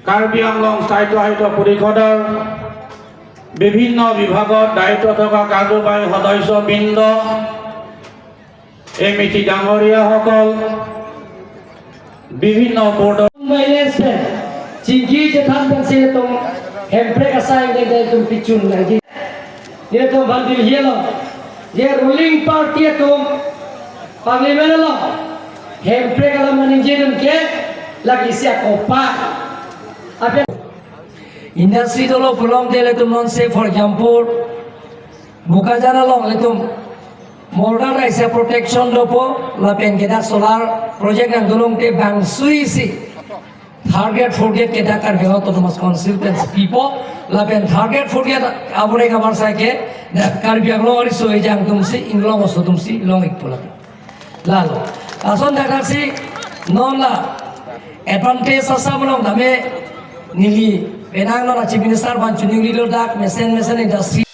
কাৰ্বি আংলং সাহিত্য পৰিষদৰ বিভিন্ন বিভাগত দায়িত্ব থকা কাৰ্যবাহী সদস্যবৃন্দ, এমিতি ডাঙৰীয়াসকল, বিভিন্ন বোৰ্ডৰ Cinggi jetan dan sini tum hempre kasai dengan tum picun lagi. Dia tum bandil hielo. Dia ruling party tum parlimen lo. Hempre kalau manajemen ke lagi siap opa. Apa? Industri dulu belum dele tum non say for example. Buka jana lo le tum modern rice protection lopo lapen kita solar project yang dulu ke bang suisi. Target forget kita karya atau temas consultants people, lapen target forget abone kamar saya ke, karya glori soe jang tumsi, inglong osu tumsi, long ikpulat. Lalu, ason dakar si non la advantage asa belum dame nili penang non aci minister bancu nili lo dak mesin industry.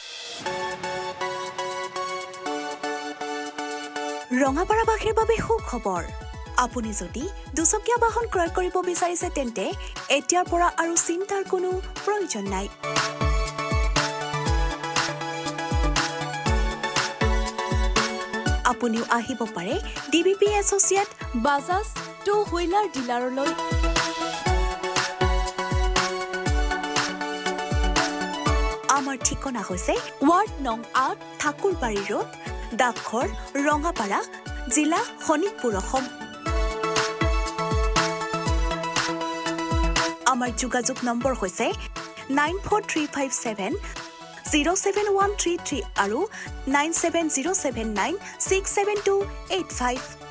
Rangapara বাসীৰ বাবে সুখবৰ আপুনি যদি দুচকীয়া বাহন ক্ৰয় কৰিব বিচাৰিছে তেন্তে এতিয়াৰ পৰা আৰু চিন্তাৰ কোনো প্ৰয়োজন নাই আপুনিও আহিব পাৰে DBP associate Bajaj two wheeler ডিলাৰলৈ আমাৰ ঠিকনা হৈছে ৱাৰ্ড নং ৮ ঠাকুৰবাৰী ৰোড ডাকঘৰ ৰঙাপাৰা জিলা শোণিতপুৰ অসম আমাৰ যোগাযোগ নম্বৰ হৈছে 9435707133 আৰু 9707967285